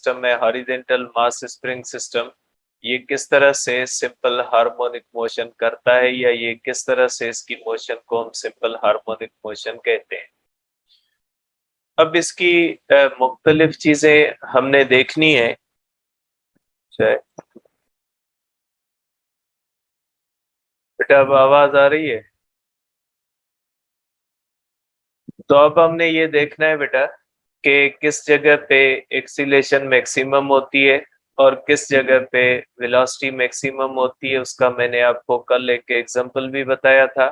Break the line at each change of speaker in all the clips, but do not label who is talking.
System है horizontal mass spring system, ये किस तरह से सिंपल हार्मोनिक मोशन करता है, या ये किस तरह से इसकी मोशन को हम सिंपल हार्मोनिक मोशन कहते हैं। अब इसकी मुख्तलिफ चीजें हमने देखनी है। बेटा अब आवाज आ रही है? तो अब हमने ये देखना है बेटा कि किस जगह पे एक्सीलेशन मैक्सिमम होती है और किस जगह पे वेलोसिटी मैक्सिमम होती है। उसका मैंने आपको कल एक एग्जांपल भी बताया था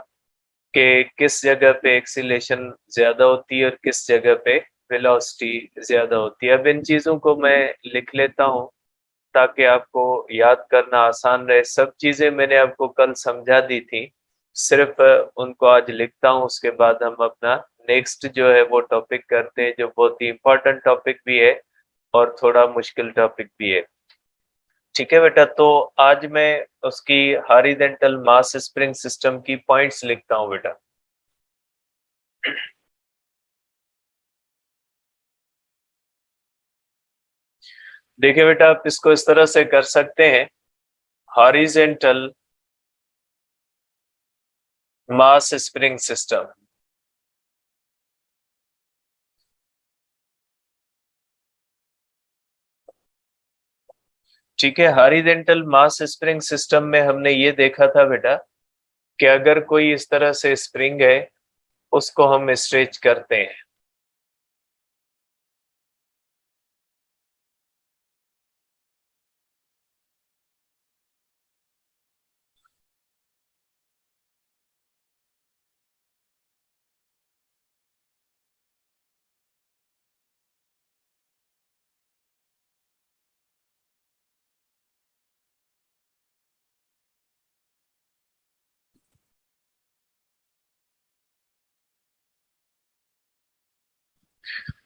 कि किस जगह पे एक्सीलेशन ज्यादा होती है और किस जगह पे वेलोसिटी ज्यादा होती है। अब इन चीजों को मैं लिख लेता हूँ ताकि आपको याद करना आसान रहे। सब चीजें मैंने आपको कल समझा दी थी, सिर्फ उनको आज लिखता हूँ। उसके बाद हम अपना नेक्स्ट जो है वो टॉपिक करते हैं, जो बहुत ही इंपॉर्टेंट टॉपिक भी है और थोड़ा मुश्किल टॉपिक भी है। ठीक है बेटा, तो आज मैं उसकी हॉरिजॉन्टल मास स्प्रिंग सिस्टम की पॉइंट्स लिखता हूँ बेटा। देखिए बेटा, आप इसको इस तरह से कर सकते हैं, हॉरिजॉन्टल मास स्प्रिंग सिस्टम। ठीक है, हॉरिजॉन्टल मास स्प्रिंग सिस्टम में हमने ये देखा था बेटा कि अगर कोई इस तरह से स्प्रिंग है उसको हम स्ट्रेच करते हैं।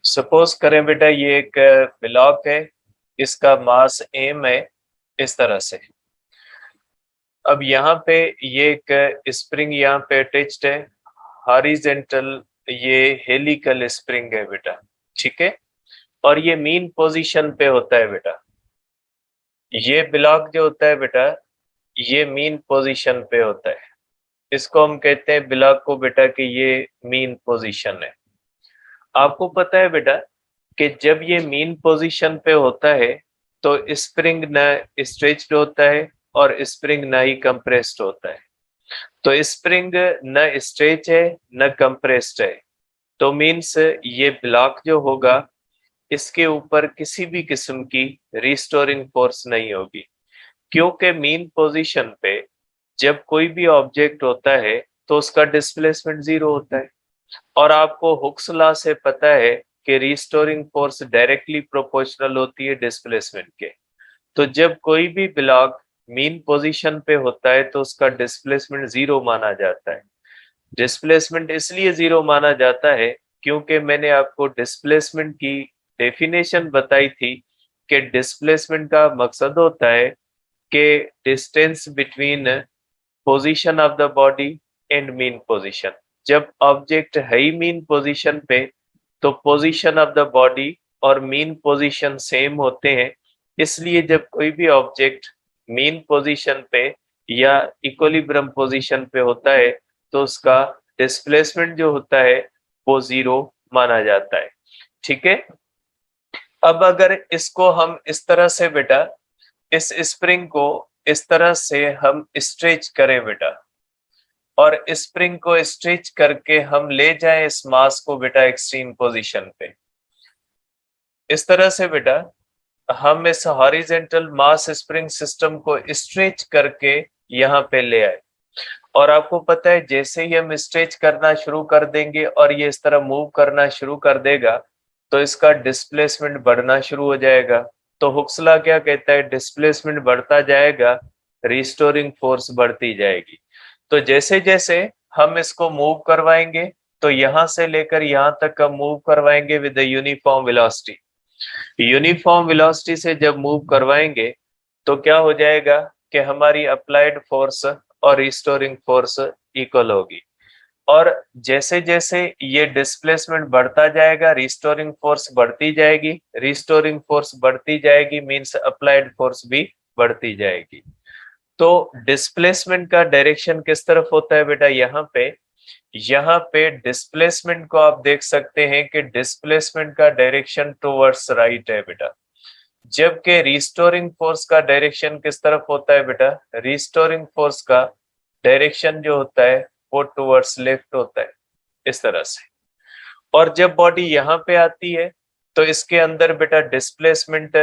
सपोज करें बेटा ये एक ब्लॉक है, इसका मास एम है इस तरह से। अब यहाँ पे ये एक स्प्रिंग यहाँ पे अटैच्ड है, हॉरिजॉन्टल ये हेलिकल स्प्रिंग है बेटा। ठीक है, और ये मीन पोजीशन पे होता है बेटा। ये ब्लॉक जो होता है बेटा ये मीन पोजीशन पे होता है। इसको हम कहते हैं ब्लॉक को बेटा कि ये मीन पोजीशन है। आपको पता है बेटा कि जब ये मीन पोजीशन पे होता है तो स्प्रिंग न स्ट्रेच्ड होता है और स्प्रिंग न ही कंप्रेस्ड होता है। तो स्प्रिंग न स्ट्रेच है न कंप्रेस्ड है, तो मीन्स ये ब्लॉक जो होगा इसके ऊपर किसी भी किस्म की रिस्टोरिंग फोर्स नहीं होगी, क्योंकि मीन पोजीशन पे जब कोई भी ऑब्जेक्ट होता है तो उसका डिस्प्लेसमेंट जीरो होता है। और आपको हुक्स लॉ से पता है कि रिस्टोरिंग फोर्स डायरेक्टली प्रोपोर्शनल होती है डिस्प्लेसमेंट के। तो जब कोई भी ब्लॉक मीन पोजीशन पे होता है तो उसका डिस्प्लेसमेंट जीरो माना जाता है। डिस्प्लेसमेंट इसलिए जीरो माना जाता है क्योंकि मैंने आपको डिस्प्लेसमेंट की डेफिनेशन बताई थी कि डिस्प्लेसमेंट का मकसद होता है कि distance between position of the body and mean position. जब ऑब्जेक्ट है ही मीन पोजीशन पे तो पोजीशन ऑफ द बॉडी और मीन पोजीशन सेम होते हैं। इसलिए जब कोई भी ऑब्जेक्ट मीन पोजीशन पे या इक्विलिब्रियम पोजीशन पे होता है तो उसका डिस्प्लेसमेंट जो होता है वो जीरो माना जाता है। ठीक है, अब अगर इसको हम इस तरह से बेटा इस स्प्रिंग को इस तरह से हम स्ट्रेच करें बेटा, और स्प्रिंग को स्ट्रेच करके हम ले जाएं इस मास को बेटा एक्सट्रीम पोजीशन पे, इस तरह से बेटा हम इस हॉरिजॉन्टल मास स्प्रिंग सिस्टम को स्ट्रेच करके यहाँ पे ले आए। और आपको पता है जैसे ही हम स्ट्रेच करना शुरू कर देंगे और ये इस तरह मूव करना शुरू कर देगा तो इसका डिस्प्लेसमेंट बढ़ना शुरू हो जाएगा। तो हुक्स लॉ क्या कहता है, डिस्प्लेसमेंट बढ़ता जाएगा, रिस्टोरिंग फोर्स बढ़ती जाएगी। तो जैसे जैसे हम इसको मूव करवाएंगे तो यहां से लेकर यहां तक हम मूव करवाएंगे with uniform velocity. Uniform velocity से जब मूव करवाएंगे तो क्या हो जाएगा कि हमारी अप्लाइड फोर्स और रिस्टोरिंग फोर्स इक्वल होगी। और जैसे जैसे ये डिस्प्लेसमेंट बढ़ता जाएगा रिस्टोरिंग फोर्स बढ़ती जाएगी, रिस्टोरिंग फोर्स बढ़ती जाएगी मींस अप्लाइड फोर्स भी बढ़ती जाएगी। तो डिस्प्लेसमेंट का डायरेक्शन किस तरफ होता है बेटा? यहाँ पे डिस्प्लेसमेंट को आप देख सकते हैं कि डिस्प्लेसमेंट का डायरेक्शन टुवर्ड्स राइट है बेटा, जबकि रिस्टोरिंग फोर्स का डायरेक्शन किस तरफ होता है बेटा? रिस्टोरिंग फोर्स का डायरेक्शन जो होता है वो टुवर्ड्स लेफ्ट होता है, इस तरह से। और जब बॉडी यहाँ पे आती है तो इसके अंदर बेटा डिस्प्लेसमेंट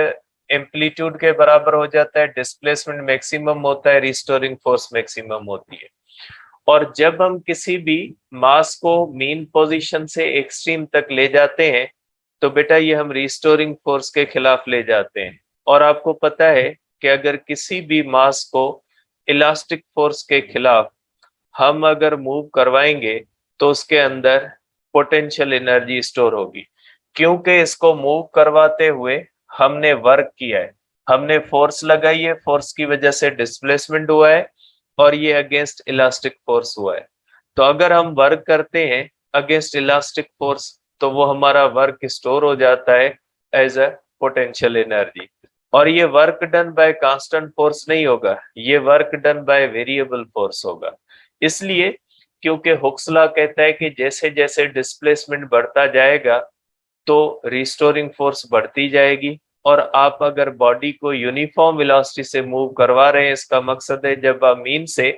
एम्पलीट्यूड के बराबर हो जाता है, डिस्प्लेसमेंट मैक्सिमम होता है, रिस्टोरिंग फोर्स मैक्सिमम होती है। और जब हम किसी भी मास को मीन पोजीशन से एक्सट्रीम तक ले जाते हैं तो बेटा ये हम रिस्टोरिंग फोर्स के खिलाफ ले जाते हैं। और आपको पता है कि अगर किसी भी मास को इलास्टिक फोर्स के खिलाफ हम अगर मूव करवाएंगे तो उसके अंदर पोटेंशियल एनर्जी स्टोर होगी, क्योंकि इसको मूव करवाते हुए हमने वर्क किया है, हमने फोर्स लगाई है, फोर्स की वजह से डिस्प्लेसमेंट हुआ है और ये अगेंस्ट इलास्टिक फोर्स हुआ है। तो अगर हम वर्क करते हैं अगेंस्ट इलास्टिक फोर्स तो वो हमारा वर्क स्टोर हो जाता है एज अ पोटेंशियल एनर्जी। और ये work done by constant force नहीं होगा, ये work done by variable force होगा। इसलिए क्योंकि हुक्स लॉ कहता है कि जैसे जैसे डिस्प्लेसमेंट बढ़ता जाएगा तो रिस्टोरिंग फोर्स बढ़ती जाएगी। और आप अगर बॉडी को यूनिफॉर्म वेलोसिटी से मूव करवा रहे हैं, इसका मकसद है जब आप मीन से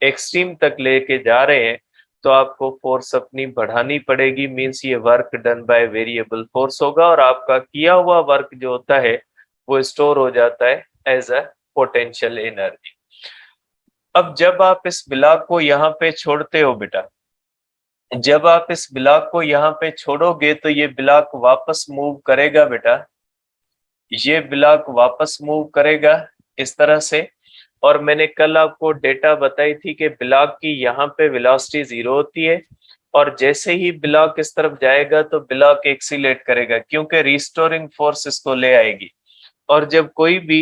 एक्सट्रीम तक लेके जा रहे हैं तो आपको फोर्स अपनी बढ़ानी पड़ेगी, मींस ये work done by variable force होगा और आपका किया हुआ वर्क जो होता है वो स्टोर हो जाता है एज अ पोटेंशियल एनर्जी। अब जब आप इस ब्लॉक को यहाँ पे छोड़ते हो बेटा, जब आप इस ब्लॉक को यहाँ पे छोड़ोगे तो ये ब्लॉक वापस मूव करेगा बेटा, ये ब्लॉक वापस मूव करेगा इस तरह से। और मैंने कल आपको डेटा बताई थी कि ब्लॉक की यहाँ पे वेलोसिटी 0 होती है और जैसे ही ब्लॉक इस तरफ जाएगा तो ब्लॉक एक्सीलेट करेगा क्योंकि रिस्टोरिंग फोर्स इसको ले आएगी। और जब कोई भी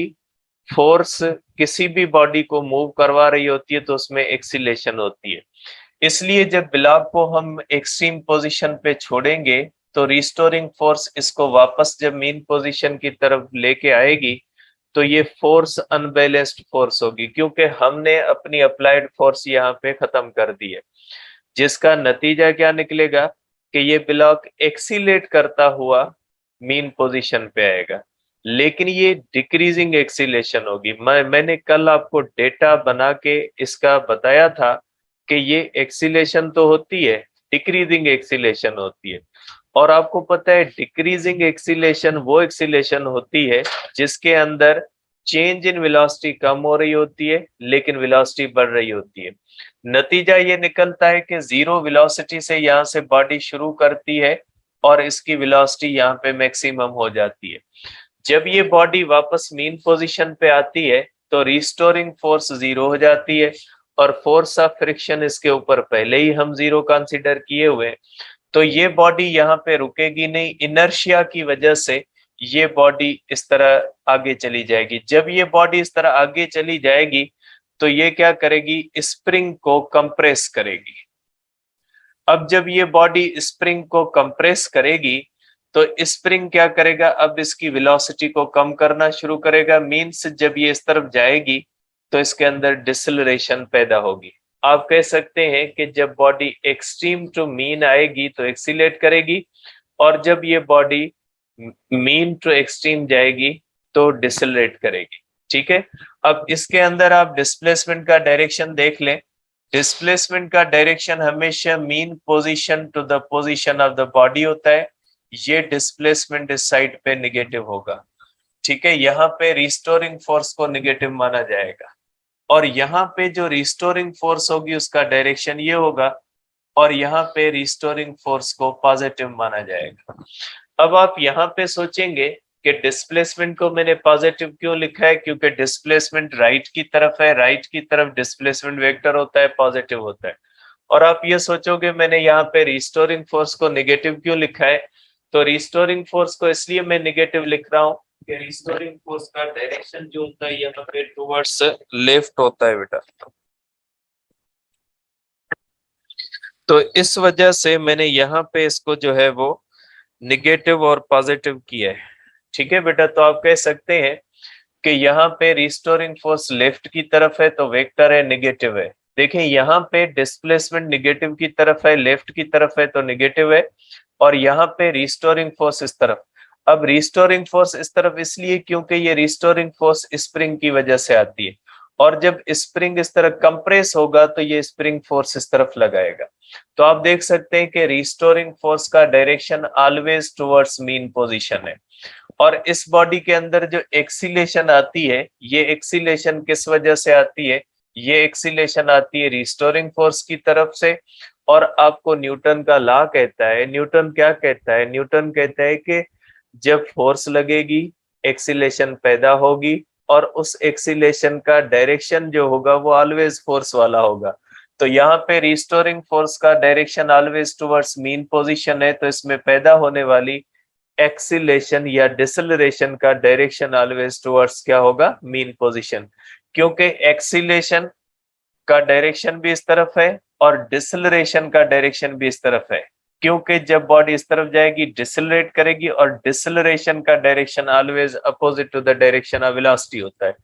फोर्स किसी भी बॉडी को मूव करवा रही होती है तो उसमें एक्सीलेशन होती है। इसलिए जब ब्लॉक को हम एक्सट्रीम पोजीशन पे छोड़ेंगे तो रिस्टोरिंग फोर्स इसको वापस जब मीन पोजीशन की तरफ लेके आएगी तो ये फोर्स अनबैलेंस्ड फोर्स होगी क्योंकि हमने अपनी अप्लाइड फोर्स यहाँ पे खत्म कर दी है, जिसका नतीजा क्या निकलेगा कि ये ब्लॉक एक्सीलेट करता हुआ मीन पोजीशन पे आएगा, लेकिन ये डिक्रीजिंग एक्सीलेशन होगी। मैंने कल आपको डेटा बना के इसका बताया था कि ये एक्सीलेशन तो होती है, डिक्रीजिंग एक्सीलेशन होती है। और आपको पता है डिक्रीजिंग एक्सीलेशन वो एक्सीलेशन होती है जिसके अंदर चेंज इन वेलोसिटी कम हो रही होती है लेकिन वेलोसिटी बढ़ रही होती है। नतीजा ये निकलता है कि 0 वेलोसिटी से यहाँ से बॉडी शुरू करती है और इसकी वेलोसिटी यहाँ पे मैक्सिमम हो जाती है। जब ये बॉडी वापस मीन पोजीशन पे आती है तो रिस्टोरिंग फोर्स 0 हो जाती है और फोर्स ऑफ फ्रिक्शन इसके ऊपर पहले ही हम 0 कंसीडर किए हुए। तो ये बॉडी यहाँ पे रुकेगी नहीं, इनर्शिया की वजह से ये बॉडी इस तरह आगे चली जाएगी। जब ये बॉडी इस तरह आगे चली जाएगी तो ये क्या करेगी? स्प्रिंग को कंप्रेस करेगी। अब जब ये बॉडी स्प्रिंग को कंप्रेस करेगी तो स्प्रिंग क्या करेगा? अब इसकी वेलोसिटी को कम करना शुरू करेगा, मींस जब ये इस तरफ जाएगी तो इसके अंदर डिसलेरेशन पैदा होगी। आप कह सकते हैं कि जब बॉडी एक्सट्रीम टू मीन आएगी तो एक्सीलेट करेगी और जब ये बॉडी मीन टू एक्सट्रीम जाएगी तो डिसलेरेट करेगी। ठीक है, अब इसके अंदर आप डिस्प्लेसमेंट का डायरेक्शन देख लें। डिस्प्लेसमेंट का डायरेक्शन हमेशा mean position to the position of the body होता है। ये डिस्प्लेसमेंट इस साइड पे निगेटिव होगा। ठीक है, यहाँ पे रिस्टोरिंग फोर्स को निगेटिव माना जाएगा और यहाँ पे जो रिस्टोरिंग फोर्स होगी उसका डायरेक्शन ये होगा और यहाँ पे रिस्टोरिंग फोर्स को पॉजिटिव माना जाएगा। अब आप यहाँ पे सोचेंगे कि डिस्प्लेसमेंट को मैंने पॉजिटिव क्यों लिखा है? क्योंकि डिस्प्लेसमेंट राइट की तरफ है, राइट की तरफ डिस्प्लेसमेंट वेक्टर होता है, पॉजिटिव होता है। और आप ये सोचोगे मैंने यहाँ पे रिस्टोरिंग फोर्स को निगेटिव क्यों लिखा है? तो रिस्टोरिंग फोर्स को इसलिए मैं निगेटिव लिख रहा हूँ कि रिस्टोरिंग फोर्स का डायरेक्शन जो होता है यहाँ पे टुवर्ड्स लेफ्ट होता है बेटा। तो इस वजह से मैंने यहाँ पे इसको जो है वो निगेटिव और पॉजिटिव किया है। ठीक है बेटा, तो आप कह सकते हैं कि यहाँ पे रिस्टोरिंग फोर्स लेफ्ट की तरफ है तो वेक्टर है नेगेटिव है। देखें यहाँ पे डिस्प्लेसमेंट नेगेटिव की तरफ है, लेफ्ट की तरफ है तो नेगेटिव है, और यहाँ पे रिस्टोरिंग फोर्स इस तरफ। अब रिस्टोरिंग फोर्स इस तरफ इसलिए क्योंकि ये रिस्टोरिंग फोर्स स्प्रिंग की वजह से आती है, और जब स्प्रिंग इस तरह कंप्रेस होगा तो ये स्प्रिंग फोर्स इस तरफ लगाएगा। तो आप देख सकते हैं कि रिस्टोरिंग फोर्स का direction always towards mean position है। और इस बॉडी के अंदर जो एक्सीलेशन आती है, ये एक्सीलेशन किस वजह से आती है? ये एक्सीलेशन आती है रिस्टोरिंग फोर्स की तरफ से। और आपको न्यूटन का लॉ कहता है, न्यूटन क्या कहता है? न्यूटन कहता है कि जब फोर्स लगेगी एक्सीलेशन पैदा होगी, और उस एक्सीलेशन का डायरेक्शन जो होगा वो ऑलवेज फोर्स वाला होगा। तो यहाँ पे रिस्टोरिंग फोर्स का direction always towards mean position है, तो इसमें पैदा होने वाली एक्सीलेशन या डिसलरेशन का डायरेक्शन ऑलवेज टुवर्ड्स क्या होगा? Mean position. क्योंकि एक्सीलेशन का डायरेक्शन भी इस तरफ है और डिसलरेशन का डायरेक्शन भी इस तरफ है, क्योंकि जब बॉडी इस तरफ जाएगी डिसलरेट करेगी, और डिसलरेशन का direction always opposite to the direction of velocity होता है।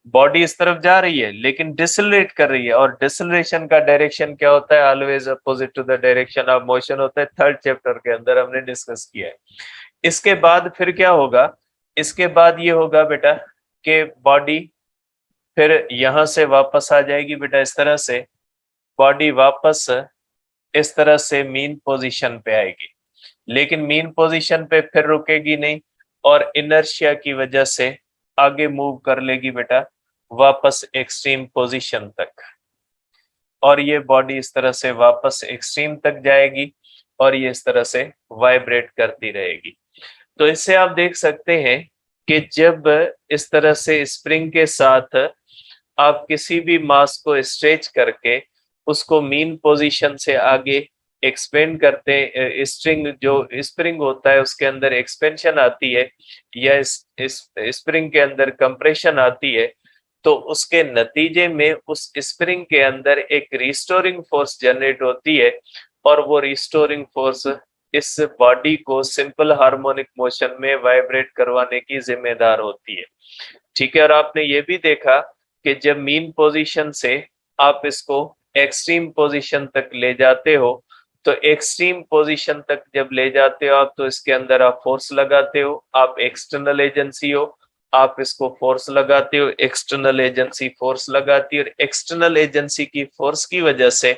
बॉडी इस तरफ जा रही है लेकिन डिसलरेट कर रही है, और डिसलरेशन का डायरेक्शन क्या होता है? Always opposite to the direction of motion होता है। थर्ड चैप्टर के अंदर हमने डिस्कस किया है। इसके बाद फिर क्या होगा? इसके बाद ये होगा बेटा कि बॉडी फिर यहां से वापस आ जाएगी बेटा, इस तरह से बॉडी वापस इस तरह से मीन पोजीशन पे आएगी, लेकिन मीन पोजीशन पे फिर रुकेगी नहीं, और इनर्शिया की वजह से आगे मूव कर लेगी बेटा वापस एक्सट्रीम पोजीशन तक, और ये बॉडी इस तरह से वापस एक्सट्रीम तक जाएगी, और ये इस तरह से वाइब्रेट करती रहेगी। तो इससे आप देख सकते हैं कि जब इस तरह से स्प्रिंग के साथ आप किसी भी मास को स्ट्रेच करके उसको मीन पोजीशन से आगे एक्सपेंड करते हैं, स्ट्रिंग जो स्प्रिंग होता है उसके अंदर एक्सपेंशन आती है, या इस स्प्रिंग के अंदर कंप्रेशन आती है, तो उसके नतीजे में उस स्प्रिंग के अंदर एक रिस्टोरिंग फोर्स जनरेट होती है, और वो रिस्टोरिंग फोर्स इस बॉडी को सिंपल हार्मोनिक मोशन में वाइब्रेट करवाने की जिम्मेदार होती है। ठीक है, और आपने ये भी देखा कि जब मीन पोजीशन से आप इसको एक्सट्रीम पोजीशन तक ले जाते हो, तो एक्सट्रीम पोजीशन तक जब ले जाते हो आप, तो इसके अंदर आप फोर्स लगाते हो, आप एक्सटर्नल एजेंसी हो, आप इसको फोर्स लगाते हो, एक्सटर्नल एजेंसी फोर्स लगाती है, और एक्सटर्नल एजेंसी की फोर्स की वजह से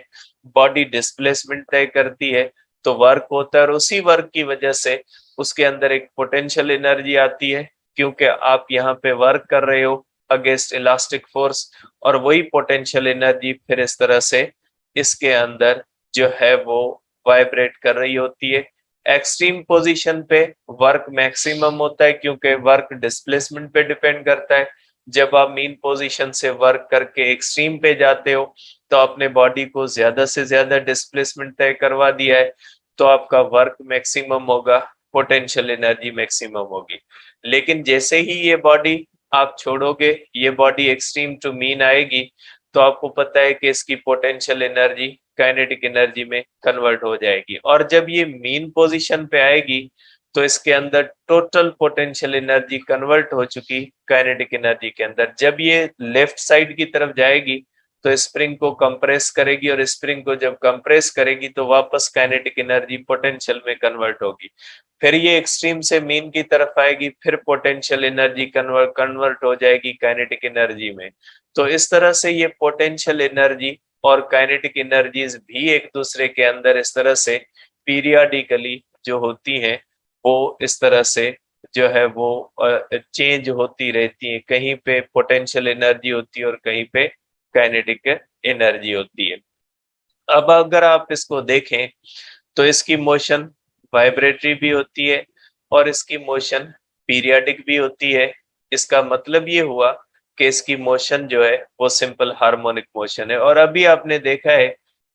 बॉडी डिस्प्लेसमेंट तय करती है, तो वर्क होता है, और उसी वर्क की वजह से उसके अंदर एक पोटेंशियल एनर्जी आती है, क्योंकि आप यहाँ पे वर्क कर रहे हो अगेंस्ट इलास्टिक फोर्स, और वही पोटेंशियल एनर्जी फिर इस तरह से इसके अंदर जो है वो वाइब्रेट कर रही होती है। एक्सट्रीम पोजीशन पे वर्क मैक्सिमम होता है, क्योंकि वर्क डिस्प्लेसमेंट पे डिपेंड करता है। जब आप मीन पोजीशन से वर्क करके एक्सट्रीम पे जाते हो, तो अपने बॉडी को ज्यादा से ज्यादा डिस्प्लेसमेंट तय करवा दिया है, तो आपका वर्क मैक्सिमम होगा, पोटेंशियल एनर्जी मैक्सिमम होगी। लेकिन जैसे ही ये बॉडी आप छोड़ोगे, ये बॉडी एक्सट्रीम टू मीन आएगी, तो आपको पता है कि इसकी पोटेंशियल एनर्जी काइनेटिक एनर्जी में कन्वर्ट हो जाएगी, और जब ये मीन पोजीशन पे आएगी तो इसके अंदर टोटल पोटेंशियल एनर्जी कन्वर्ट हो चुकी काइनेटिक एनर्जी के अंदर। जब ये लेफ्ट साइड की तरफ जाएगी तो स्प्रिंग को कंप्रेस करेगी, और स्प्रिंग को जब कंप्रेस करेगी तो वापस काइनेटिक एनर्जी पोटेंशियल में कन्वर्ट होगी। फिर ये एक्सट्रीम से मीन की तरफ आएगी, फिर पोटेंशियल एनर्जी कन्वर्ट हो जाएगी काइनेटिक एनर्जी में। तो इस तरह से ये पोटेंशियल एनर्जी और काइनेटिक एनर्जीज भी एक दूसरे के अंदर इस तरह से पीरियडिकली जो होती हैं, वो इस तरह से जो है वो चेंज होती रहती है। कहीं पे पोटेंशियल एनर्जी होती है और कहीं पे काइनेटिक एनर्जी होती है। अब अगर आप इसको देखें तो इसकी मोशन वाइब्रेटरी भी होती है और इसकी मोशन पीरियडिक भी होती है। इसका मतलब ये हुआ कि इसकी मोशन जो है वो सिंपल हार्मोनिक मोशन है। और अभी आपने देखा है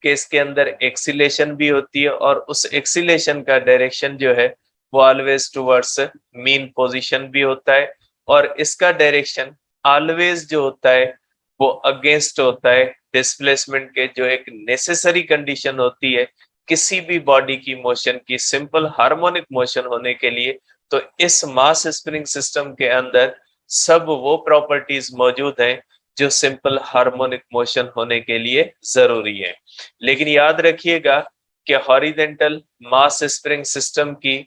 कि इसके अंदर एक्सीलेशन भी होती है, और उस एक्सीलेशन का डायरेक्शन जो है वो ऑलवेज टुवर्ड्स मीन पोजीशन भी होता है, और इसका डायरेक्शन ऑलवेज जो होता है वो अगेंस्ट होता है डिस्प्लेसमेंट के, जो एक नेसेसरी कंडीशन होती है किसी भी बॉडी की मोशन की सिंपल हार्मोनिक मोशन होने के लिए, तो इस मास स्प्रिंग सिस्टम के अंदर सब वो प्रॉपर्टीज मौजूद हैं जो सिंपल हार्मोनिक मोशन होने के लिए जरूरी है। लेकिन याद रखिएगा कि हॉरिजॉन्टल मास स्प्रिंग सिस्टम की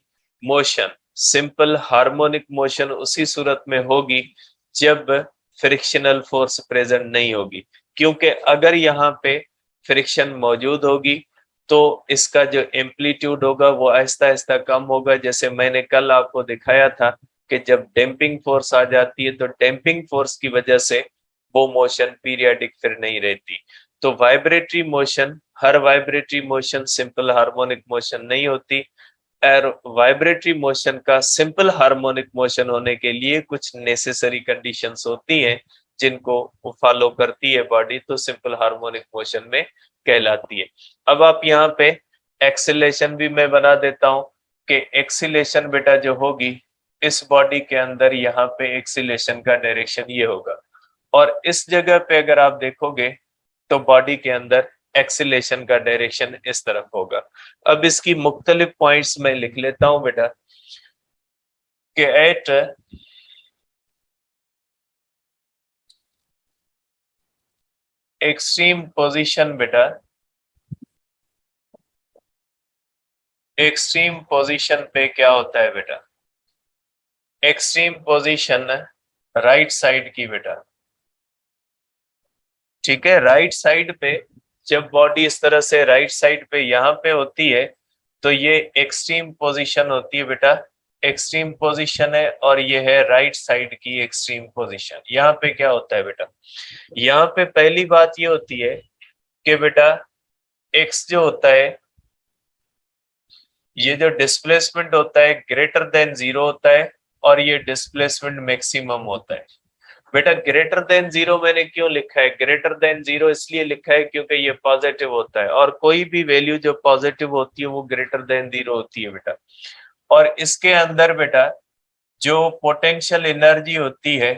मोशन सिंपल हार्मोनिक मोशन उसी सूरत में होगी जब फ्रिक्शनल फोर्स प्रेजेंट नहीं होगी, क्योंकि अगर यहाँ पे फ्रिक्शन मौजूद होगी तो इसका जो एम्पलीट्यूड होगा वो आहिस्ता आहिस्ता कम होगा। जैसे मैंने कल आपको दिखाया था कि जब डैम्पिंग फोर्स आ जाती है तो डैम्पिंग फोर्स की वजह से वो मोशन पीरियडिक फिर नहीं रहती। तो वाइब्रेटरी मोशन, हर vibratory motion simple harmonic motion नहीं होती। और वाइब्रेटरी मोशन का सिंपल हार्मोनिक मोशन होने के लिए कुछ नेसेसरी कंडीशंस होती हैं जिनको फॉलो करती है बॉडी, तो सिंपल हार्मोनिक मोशन में कहलाती है। अब आप यहाँ पे एक्सीलेशन भी मैं बना देता हूं कि एक्सीलेशन बेटा जो होगी इस बॉडी के अंदर, यहाँ पे एक्सीलेशन का डायरेक्शन ये होगा, और इस जगह पे अगर आप देखोगे तो बॉडी के अंदर एक्सीलेशन का डायरेक्शन इस तरफ होगा। अब इसकी मुख्तलिफ पॉइंट्स में लिख लेता हूं बेटा कि एट एक्सट्रीम पोजीशन बेटा, एक्सट्रीम पोजीशन पे क्या होता है बेटा, एक्सट्रीम पोजीशन राइट साइड की बेटा, ठीक है। राइट साइड पे जब बॉडी इस तरह से राइट साइड पे यहाँ पे होती है तो ये एक्सट्रीम पोजीशन होती है बेटा, एक्सट्रीम पोजीशन है, और ये है राइट साइड की एक्सट्रीम पोजीशन। यहाँ पे क्या होता है बेटा, यहाँ पे पहली बात ये होती है कि बेटा एक्स जो होता है, ये जो डिस्प्लेसमेंट होता है ग्रेटर देन 0 होता है, और ये डिस्प्लेसमेंट मैक्सिमम होता है। बेटा ग्रेटर देन 0 मैंने क्यों लिखा है, ग्रेटर देन 0 इसलिए लिखा है क्योंकि ये पॉजिटिव होता है, और कोई भी वैल्यू जो पॉजिटिव होती है वो ग्रेटर देन 0 होती है बेटा। और इसके अंदर बेटा जो पोटेंशियल एनर्जी होती है,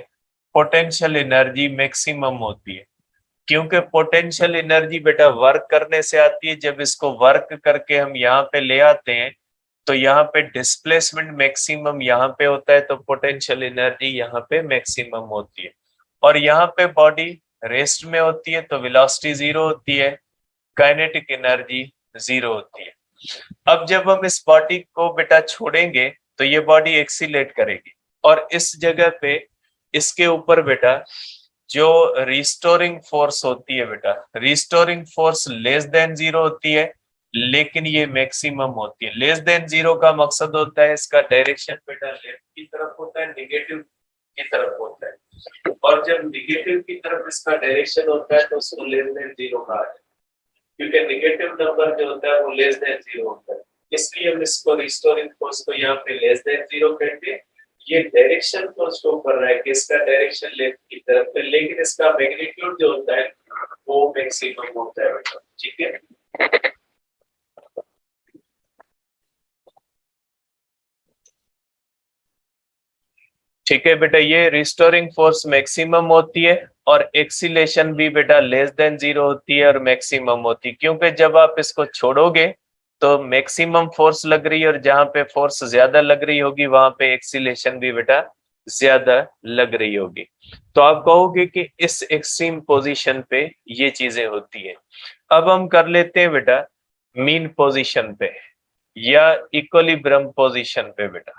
पोटेंशियल एनर्जी मैक्सिमम होती है, क्योंकि पोटेंशियल एनर्जी बेटा वर्क करने से आती है। जब इसको वर्क करके हम यहाँ पे ले आते हैं तो यहाँ पे डिस्प्लेसमेंट मैक्सिमम यहाँ पे होता है, तो पोटेंशियल एनर्जी यहाँ पे मैक्सिमम होती है। और यहाँ पे बॉडी रेस्ट में होती है तो वेलोसिटी 0 होती है, काइनेटिक एनर्जी 0 होती है। अब जब हम इस बॉडी को बेटा छोड़ेंगे तो ये बॉडी एक्सीलेट करेगी, और इस जगह पे इसके ऊपर बेटा जो रिस्टोरिंग फोर्स होती है बेटा, रिस्टोरिंग फोर्स लेस देन 0 होती है, लेकिन ये मैक्सिमम होती है। लेस देन 0 का मकसद होता है इसका डायरेक्शन बेटा लेफ्ट की तरफ होता है, निगेटिव की तरफ होता है, और जब निगेटिव की तरफ इसका डायरेक्शन होता है तो उसको लेस देन 0 कहा जाता है, क्योंकि निगेटिव नंबर जो होता है वो लेस देन 0 होता है। इसलिए हम इसको रिस्टोरिंग फोर्स को यहाँ पे लेस देन 0 कहते हैं। ये डायरेक्शन को शो कर रहा है कि इसका डायरेक्शन लेफ्ट की तरफ है, लेकिन इसका मैग्नीट्यूड जो होता है वो मैक्सिमम होता है बेटा, ठीक है। ठीक है बेटा, ये रिस्टोरिंग फोर्स मैक्सिमम होती है, और एक्सीलेशन भी बेटा लेस देन 0 होती है और मैक्सिमम होती है, क्योंकि जब आप इसको छोड़ोगे तो मैक्सिमम फोर्स लग रही है, और जहां पे फोर्स ज्यादा लग रही होगी वहां पे एक्सीलेशन भी बेटा ज्यादा लग रही होगी। तो आप कहोगे कि इस एक्सट्रीम पोजीशन पे ये चीजें होती है। अब हम कर लेते हैं बेटा मीन पोजीशन पे या इक्विलिब्रियम पोजीशन पे बेटा।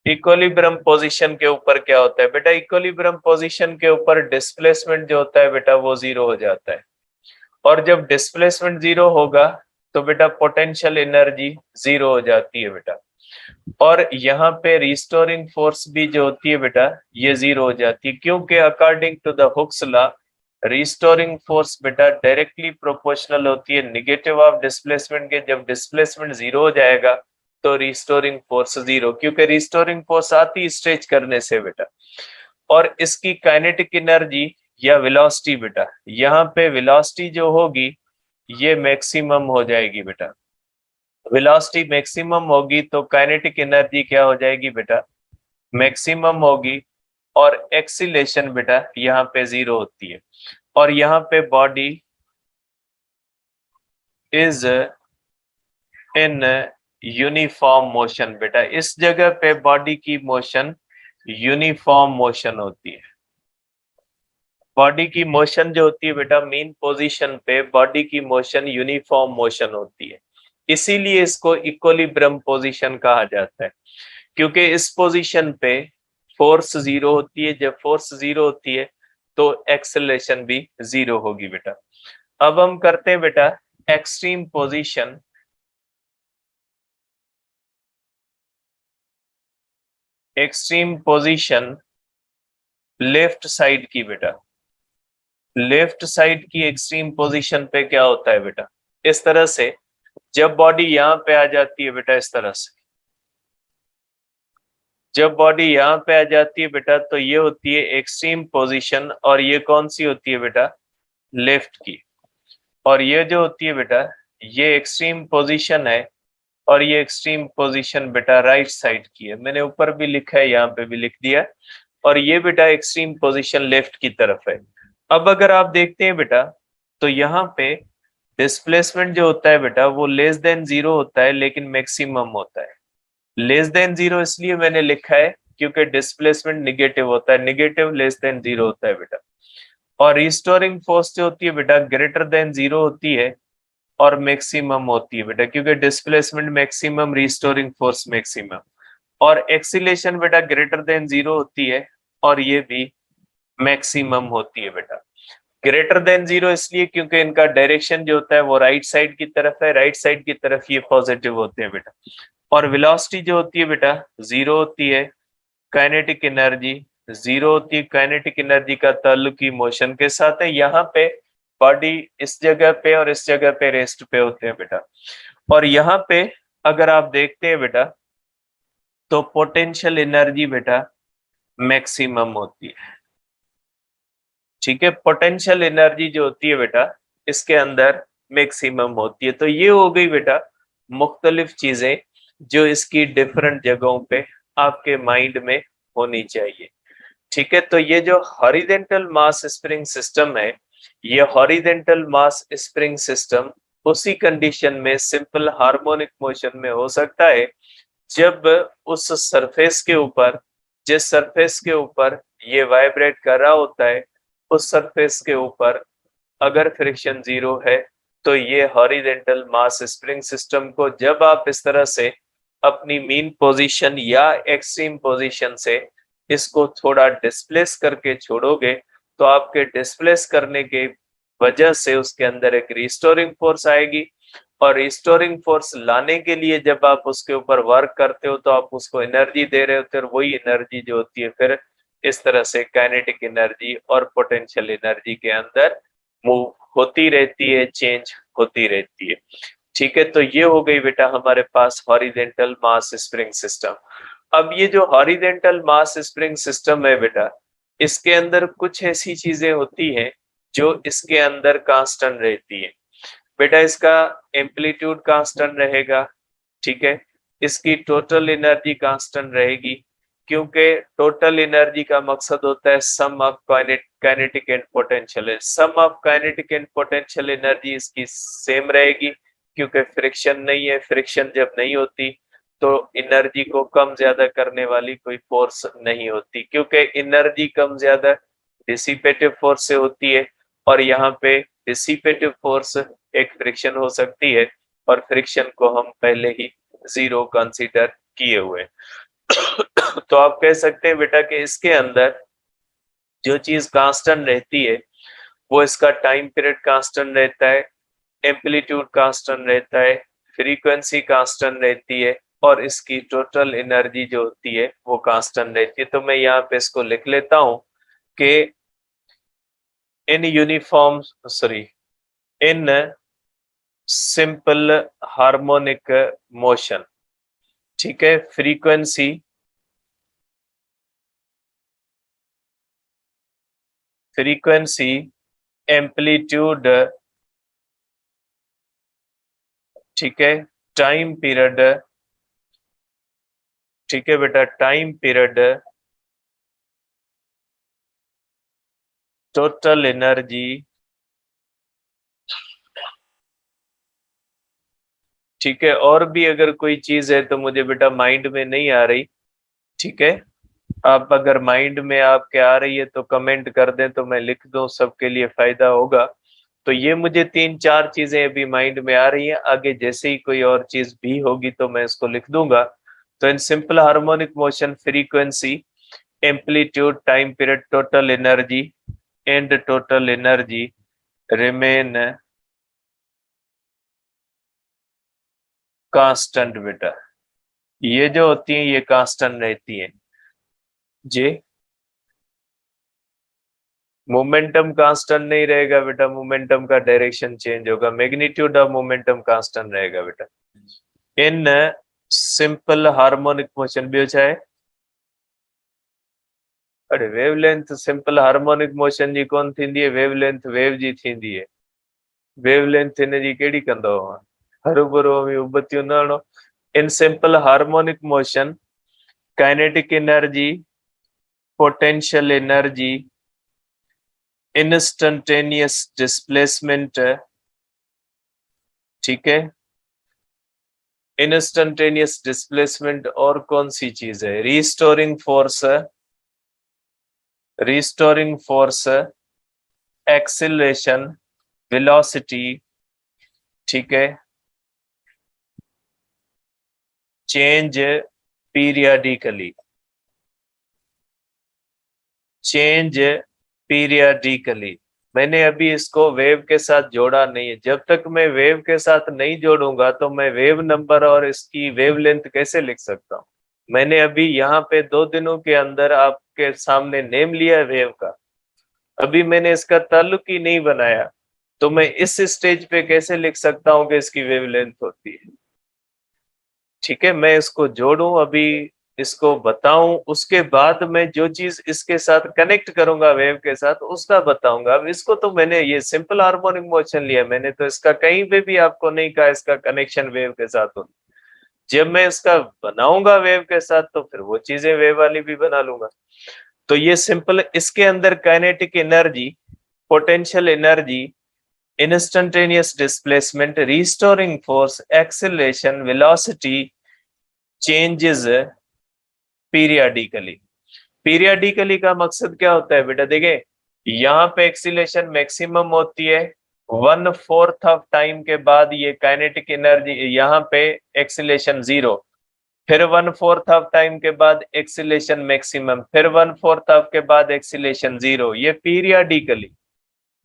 इक्विलिब्रियम पोजीशन के ऊपर क्या होता है बेटा, इक्विलिब्रियम पोजीशन के ऊपर डिस्प्लेसमेंट जो होता है बेटा वो 0 हो जाता है, और जब डिस्प्लेसमेंट 0 होगा तो बेटा पोटेंशियल एनर्जी 0 हो जाती है बेटा, और यहाँ पे रिस्टोरिंग फोर्स भी जो होती है बेटा ये 0 हो जाती है, क्योंकि according to the Hooke's law restoring force बेटा डायरेक्टली प्रोपोर्शनल होती है निगेटिव ऑफ डिस्प्लेसमेंट के। जब डिस्प्लेसमेंट 0 हो जाएगा तो रिस्टोरिंग फोर्स 0, क्योंकि रिस्टोरिंग फोर्स आती स्ट्रेच करने से बेटा। और इसकी काइनेटिक एनर्जी या वेलोसिटी बेटा, यहाँ पे वेलोसिटी जो होगी ये मैक्सिमम हो जाएगी बेटा। वेलोसिटी मैक्सिमम होगी तो काइनेटिक एनर्जी क्या हो जाएगी बेटा, मैक्सिमम होगी। और एक्सीलेशन बेटा यहाँ पे 0 होती है, और यहाँ पे body is in uniform motion. बेटा इस जगह पे बॉडी की मोशन यूनिफॉर्म मोशन होती है। बॉडी की मोशन जो होती है बेटा मेन पोजीशन पे बॉडी की मोशन यूनिफॉर्म मोशन होती है, इसीलिए इसको इक्विलिब्रियम पोजीशन कहा जाता है, क्योंकि इस पोजीशन पे फोर्स 0 होती है। जब फोर्स 0 होती है तो एक्सेलरेशन भी 0 होगी बेटा। अब हम करते हैं बेटा extreme position. Extreme position left side की बेटा, लेफ्ट साइड की एक्सट्रीम पोजीशन पे क्या होता है बेटा, इस तरह से जब बॉडी यहाँ पे आ जाती है बेटा, इस तरह से जब बॉडी यहाँ पे आ जाती है बेटा, तो ये होती है एक्सट्रीम पोजीशन, और ये कौन सी होती है बेटा, लेफ्ट की। और ये जो होती है बेटा ये एक्सट्रीम पोजीशन है, और ये एक्सट्रीम पोजीशन बेटा राइट साइड की है। मैंने ऊपर भी लिखा है, यहाँ पे भी लिख दिया। और ये बेटा एक्सट्रीम पोजीशन लेफ्ट की तरफ है। अब अगर आप देखते हैं बेटा, तो यहाँ पे डिस्प्लेसमेंट जो होता है बेटा वो लेस देन 0 होता है, लेकिन मैक्सिमम होता है। लेस देन 0 इसलिए मैंने लिखा है क्योंकि डिस्प्लेसमेंट निगेटिव होता है, निगेटिव लेस देन 0 होता है बेटा। और रिस्टोरिंग फोर्स जो होती है बेटा ग्रेटर देन 0 होती है और मैक्सिमम होती है बेटा, क्योंकि displacement maximum, restoring force maximum. और एक्सीलेशन बेटा ग्रेटर देन 0 होती है, और ये भी मैक्सिमम होती है बेटा। ग्रेटर देन 0 इसलिए क्योंकि इनका डायरेक्शन जो होता है वो राइट साइड की तरफ है, राइट साइड की तरफ ये पॉजिटिव होते हैं बेटा। और वेलोसिटी जो होती है बेटा 0 होती है, काइनेटिक एनर्जी 0 होती है। काइनेटिक एनर्जी का ताल्लुक ही मोशन के साथ है। यहाँ पे बॉडी इस जगह पे और इस जगह पे रेस्ट पे होते हैं बेटा। और यहाँ पे अगर आप देखते हैं बेटा, तो पोटेंशियल एनर्जी बेटा मैक्सिमम होती है। ठीक है, पोटेंशियल एनर्जी जो होती है बेटा इसके अंदर मैक्सिमम होती है। तो ये हो गई बेटा मुख्तलिफ चीजें जो इसकी डिफरेंट जगहों पे आपके माइंड में होनी चाहिए। ठीक है, तो ये जो हॉरिजेंटल मास स्प्रिंग सिस्टम है, ये हॉरिजेंटल मास स्प्रिंग सिस्टम उसी कंडीशन में सिंपल हार्मोनिक मोशन में हो सकता है जब उस सरफेस के ऊपर, जिस सरफेस के ऊपर ये वाइब्रेट कर रहा होता है, उस सरफेस के ऊपर अगर फ्रिक्शन 0 है, तो ये हॉरिजेंटल मास स्प्रिंग सिस्टम को जब आप इस तरह से अपनी मीन पोजीशन या एक्सट्रीम पोजीशन से इसको थोड़ा डिस्प्लेस करके छोड़ोगे, तो आपके डिस्प्लेस करने के वजह से उसके अंदर एक रिस्टोरिंग फोर्स आएगी। और रिस्टोरिंग फोर्स लाने के लिए जब आप उसके ऊपर वर्क करते हो तो आप उसको एनर्जी दे रहे होते हो, और वही एनर्जी जो होती है फिर इस तरह से काइनेटिक एनर्जी और पोटेंशियल एनर्जी के अंदर मूव होती रहती है, चेंज होती रहती है। ठीक है, तो ये हो गई बेटा हमारे पास हॉरिजेंटल मास स्प्रिंग सिस्टम। अब ये जो हॉरिजेंटल मास स्प्रिंग सिस्टम है बेटा, इसके अंदर कुछ ऐसी चीजें होती हैं जो इसके अंदर कांस्टेंट रहती है बेटा। इसका एम्पलीट्यूड कांस्टेंट रहेगा, ठीक है। इसकी टोटल एनर्जी कांस्टेंट रहेगी, क्योंकि टोटल एनर्जी का मकसद होता है sum of kinetic and potential. Sum of kinetic and potential energy इसकी सेम रहेगी, क्योंकि फ्रिक्शन नहीं है। फ्रिक्शन जब नहीं होती तो एनर्जी को कम ज्यादा करने वाली कोई फोर्स नहीं होती, क्योंकि एनर्जी कम ज्यादा डिसिपेटिव फोर्स से होती है। और यहाँ पे डिसिपेटिव फोर्स एक फ्रिक्शन हो सकती है, और फ्रिक्शन को हम पहले ही 0 कंसीडर किए हुए। तो आप कह सकते हैं बेटा कि इसके अंदर जो चीज कांस्टेंट रहती है वो इसका टाइम पीरियड कांस्टेंट रहता है, एम्पलीट्यूड कांस्टेंट रहता है, फ्रीक्वेंसी कांस्टेंट रहती है, और इसकी टोटल एनर्जी जो होती है वो कांस्टेंट रहती है। तो मैं यहाँ पे इसको लिख लेता हूं कि in uniform, sorry, in simple harmonic motion, ठीक है, फ्रीक्वेंसी एम्पलीट्यूड, ठीक है, टाइम पीरियड, ठीक है बेटा, टाइम पीरियड टोटल एनर्जी, ठीक है। और भी अगर कोई चीज है तो मुझे बेटा माइंड में नहीं आ रही, ठीक है। आप अगर माइंड में आपके आ रही है तो कमेंट कर दें तो मैं लिख दूं, सबके लिए फायदा होगा। तो ये मुझे 3-4 चीजें अभी माइंड में आ रही हैं, आगे जैसे ही कोई और चीज भी होगी तो मैं इसको लिख दूंगा। तो इन simple harmonic motion frequency, amplitude, time period, total energy and total energy remain constant बेटा। ये जो होती है ये कांस्टेंट रहती है जी। मोमेंटम कांस्टेंट नहीं रहेगा बेटा, मोमेंटम का डायरेक्शन चेंज होगा, मैग्नीट्यूड ऑफ मोमेंटम कांस्टेंट रहेगा बेटा। इन सिंपल हार्मोनिक मोशन भी हो चाहे, अरे वेवलेंथ सिंपल हार्मोनिक मोशन जी कौन थींदी है, वेवलेंथ वेव जी थींदी है। वेवलेंथ इन जी केड़ी कंदो हरूभरू उबतियूं न हणो। इन simple harmonic motion kinetic energy, potential energy, instantaneous displacement, ठीक है। इंस्टंटेनियस डिस्प्लेसमेंट और कौन सी चीज है, restoring force, restoring force, acceleration, velocity, ठीक है। Change periodically, change periodically. मैंने अभी इसको वेव के साथ जोड़ा नहीं है, जब तक मैं वेव के साथ नहीं जोड़ूंगा तो मैं वेव नंबर और इसकी वेवलेंथ कैसे लिख सकता हूं। मैंने अभी यहाँ पे 2 दिनों के अंदर आपके सामने नेम लिया है वेव का, अभी मैंने इसका ताल्लुक ही नहीं बनाया, तो मैं इस स्टेज पे कैसे लिख सकता हूं कि इसकी वेवलेंथ होती है। ठीक है, मैं इसको जोड़ूं अभी, इसको बताऊं, उसके बाद मैं जो चीज इसके साथ कनेक्ट करूंगा वेव के साथ उसका बताऊंगा। अब इसको तो मैंने ये सिंपल हार्मोनिक मोशन लिया, मैंने तो इसका कहीं पे भी आपको नहीं कहा इसका कनेक्शन वेव के साथ हो। जब मैं इसका बनाऊंगा वेव के साथ तो फिर वो चीजें वेव वाली भी बना लूंगा। तो ये सिंपल, इसके अंदर kinetic energy, potential energy, instantaneous displacement, restoring force, acceleration, velocity changes periodically. Periodically का मकसद क्या होता है बेटा, देखें यहाँ पे एक्सीलेशन मैक्सिमम होती है 1/4 ऑफ टाइम के बाद ये काइनेटिक एनर्जी, यहाँ पे एक्सीलेशन 0, फिर 1/4 ऑफ टाइम के बाद एक्सीलेशन मैक्सिमम, फिर 1/4 ऑफ के बाद एक्सीलेशन 0। ये पीरियडिकली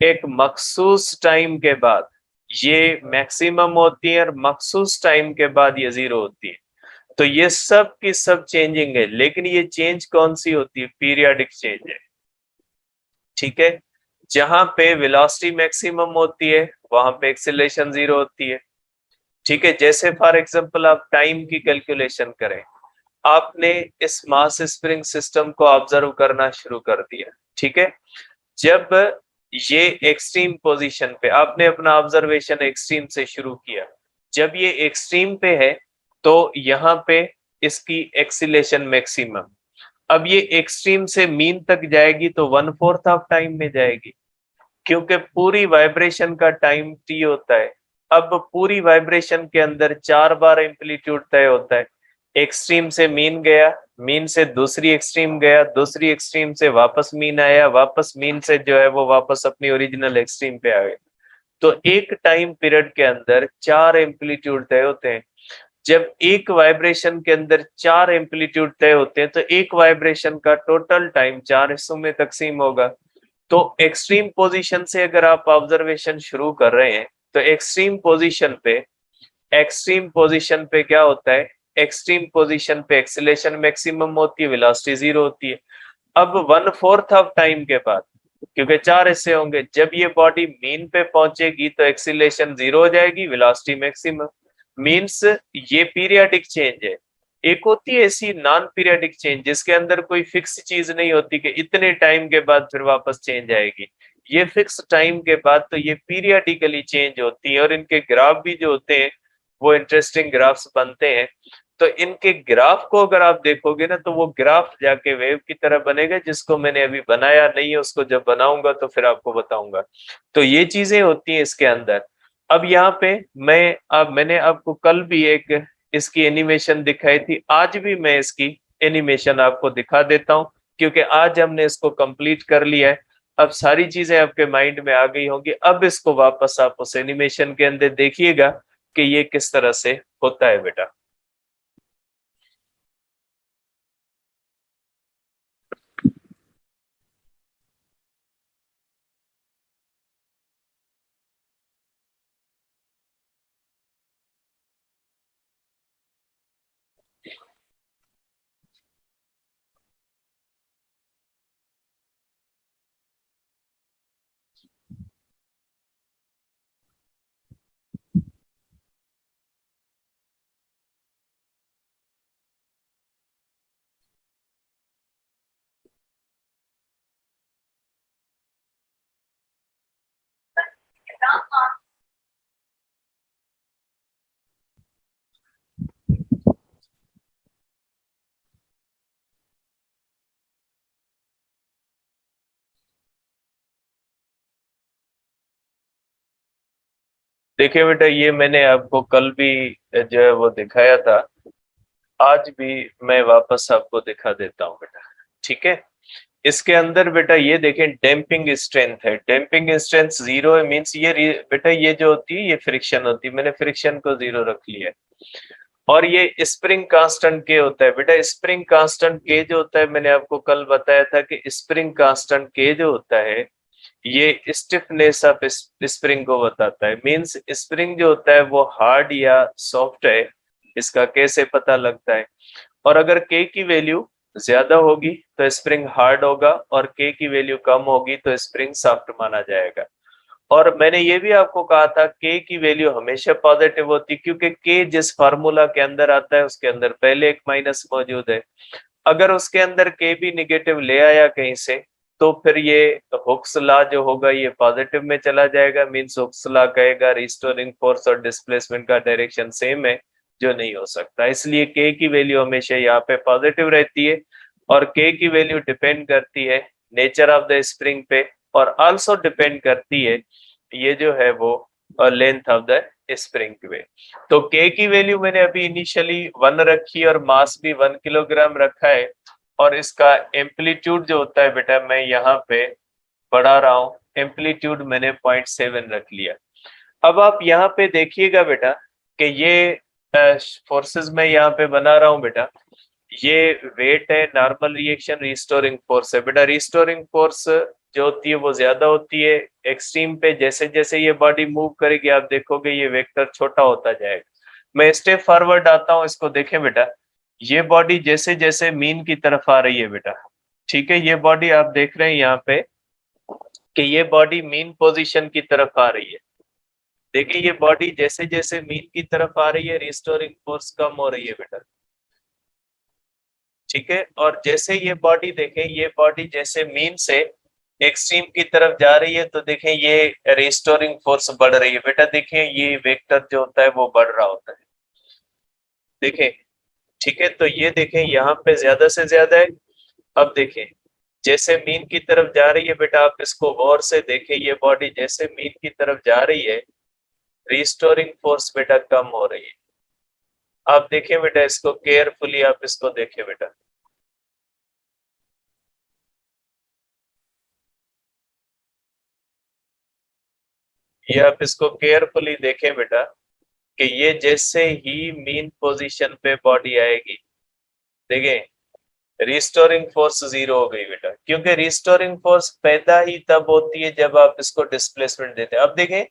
एक मखसूस टाइम के बाद ये मैक्सिमम होती है और मखसूस टाइम के बाद ये 0 होती है। तो ये सब की सब चेंजिंग है, लेकिन ये चेंज कौन सी होती है, पीरियडिक चेंज है, ठीक है। जहां पे वेलोसिटी मैक्सिमम होती है वहां पे एक्सीलरेशन 0 होती है, ठीक है। जैसे फॉर एग्जांपल आप टाइम की कैलकुलेशन करें, आपने इस मास स्प्रिंग सिस्टम को ऑब्जर्व करना शुरू कर दिया, ठीक है। जब ये एक्सट्रीम पोजीशन पे आपने अपना ऑब्जर्वेशन एक्सट्रीम से शुरू किया, जब ये एक्सट्रीम पे है तो यहाँ पे इसकी एक्सीलेशन मैक्सिमम, अब ये एक्सट्रीम से मीन तक जाएगी तो 1/4 ऑफ टाइम में जाएगी, क्योंकि पूरी वाइब्रेशन का टाइम टी होता है। अब पूरी वाइब्रेशन के अंदर 4 बार एम्पलीट्यूड तय होता है, एक्सट्रीम से मीन गया, मीन से दूसरी एक्सट्रीम गया, दूसरी एक्सट्रीम से वापस मीन आया, वापस मीन से जो है वो वापस अपनी ओरिजिनल एक्सट्रीम पे आ गए। तो एक टाइम पीरियड के अंदर 4 एम्पलीट्यूड तय होते हैं। जब एक वाइब्रेशन के अंदर 4 एम्पलीट्यूड तय होते हैं तो एक वाइब्रेशन का टोटल टाइम 4 हिस्सों में तकसीम होगा। तो एक्सट्रीम पोजीशन से अगर आप ऑब्जर्वेशन शुरू कर रहे हैं तो एक्सट्रीम पोजीशन पे, एक्सट्रीम पोजीशन पे क्या होता है, एक्सट्रीम पोजीशन पे एक्सीलरेशन मैक्सिमम होती है, वेलोसिटी 0 होती है। अब 1/4 ऑफ टाइम के बाद, क्योंकि 4 हिस्से होंगे, जब ये बॉडी मीन पे पहुंचेगी तो एक्सीलरेशन 0 हो जाएगी, वेलोसिटी मैक्सिमम। मीन्स ये पीरियडिक चेंज है। एक होती है ऐसी नॉन पीरियडिक चेंज जिसके अंदर कोई फिक्स चीज नहीं होती कि इतने टाइम के बाद फिर वापस चेंज आएगी। ये फिक्स टाइम के बाद तो ये पीरियडिकली चेंज होती है, और इनके ग्राफ भी जो होते हैं वो इंटरेस्टिंग ग्राफ्स बनते हैं। तो इनके ग्राफ को अगर आप देखोगे ना तो वो ग्राफ जाके वेव की तरह बनेगा, जिसको मैंने अभी बनाया नहीं है, उसको जब बनाऊंगा तो फिर आपको बताऊंगा। तो ये चीजें होती हैं इसके अंदर। अब यहाँ पे मैंने आपको कल भी एक इसकी एनिमेशन दिखाई थी, आज भी मैं इसकी एनिमेशन आपको दिखा देता हूं, क्योंकि आज हमने इसको कंप्लीट कर लिया है। अब सारी चीजें आपके माइंड में आ गई होंगी। अब इसको वापस आप उस एनिमेशन के अंदर देखिएगा कि ये किस तरह से होता है बेटा। देखिए बेटा, ये मैंने आपको कल भी जो है वो दिखाया था, आज भी मैं वापस आपको दिखा देता हूँ बेटा। ठीक है, इसके अंदर बेटा ये देखें, डैम्पिंग स्ट्रेंथ है, डैम्पिंग स्ट्रेंथ 0 है, मींस ये बेटा ये जो होती है ये फ्रिक्शन होती है, मैंने फ्रिक्शन को 0 रख लिया है। और ये स्प्रिंग कांस्टेंट के होता है बेटा, स्प्रिंग कांस्टेंट के जो होता है, मैंने आपको कल बताया था कि स्प्रिंग कांस्टेंट के जो होता है ये स्टिफनेस ऑफ स्प्रिंग को बताता है। मींस स्प्रिंग जो होता है वो हार्ड या सॉफ्ट है, इसका कैसे पता लगता है। और अगर के की वैल्यू ज्यादा होगी तो स्प्रिंग हार्ड होगा, और के की वैल्यू कम होगी तो स्प्रिंग सॉफ्ट माना जाएगा। और मैंने ये भी आपको कहा था के की वैल्यू हमेशा पॉजिटिव होती, क्योंकि के जिस फार्मूला के अंदर आता है उसके अंदर पहले एक माइनस मौजूद है। अगर उसके अंदर के भी निगेटिव ले आया कहीं से, तो फिर ये हुक्स लॉ जो होगा ये पॉजिटिव में चला जाएगा। मींस हुक्स लॉ कहेगा रिस्टोरिंग फोर्स और डिस्प्लेसमेंट का डायरेक्शन सेम है, जो नहीं हो सकता। इसलिए के की वैल्यू हमेशा यहाँ पे पॉजिटिव रहती है, और के की वैल्यू डिपेंड करती है नेचर ऑफ द स्प्रिंग पे, और आल्सो डिपेंड करती है ये जो है वो लेंथ ऑफ द स्प्रिंग पे। तो के की वैल्यू मैंने अभी इनिशियली 1 रखी और मास भी 1 किलोग्राम रखा है। और इसका एम्पलीट्यूड जो होता है बेटा, मैं यहाँ पे बढ़ा रहा हूँ, एम्पलीट्यूड मैंने 0.7 रख लिया। अब आप यहाँ पे देखिएगा बेटा कि ये फोर्सेस मैं यहाँ पे बना रहा हूँ बेटा, ये वेट है, नॉर्मल रिएक्शन, रिस्टोरिंग फोर्स है बेटा। रिस्टोरिंग फोर्स जो होती है वो ज्यादा होती है एक्सट्रीम पे। जैसे जैसे ये बॉडी मूव करेगी आप देखोगे ये वेक्टर छोटा होता जाएगा। मैं स्टेप फॉरवर्ड आता हूँ, इसको देखें बेटा, ये बॉडी जैसे जैसे मीन की तरफ आ रही है बेटा, ठीक है, ये बॉडी आप देख रहे हैं यहाँ पे कि ये बॉडी मीन पोजीशन की तरफ आ रही है। देखिए ये बॉडी जैसे जैसे मीन की तरफ आ रही है रिस्टोरिंग फोर्स कम हो रही है बेटा। ठीक है, और जैसे ये बॉडी देखें, ये बॉडी जैसे मीन से एक्सट्रीम की तरफ जा रही है, तो देखें ये रिस्टोरिंग फोर्स बढ़ रही है बेटा। देखें ये वेक्टर जो होता है वो बढ़ रहा होता है, देखें। ठीक है, तो ये देखें यहाँ पे ज्यादा से ज्यादा है। अब देखें जैसे मीन की तरफ जा रही है बेटा, आप इसको गौर से देखें, ये बॉडी जैसे मीन की तरफ जा रही है रिस्टोरिंग फोर्स बेटा कम हो रही है। आप देखें बेटा, इसको केयरफुली आप इसको देखें बेटा, ये आप इसको केयरफुली देखें बेटा कि ये जैसे ही मीन पोजीशन पे बॉडी आएगी, देखें रिस्टोरिंग फोर्स 0 हो गई बेटा, क्योंकि रिस्टोरिंग फोर्स पैदा ही तब होती है जब आप इसको डिस्प्लेसमेंट देते हैं। अब देखें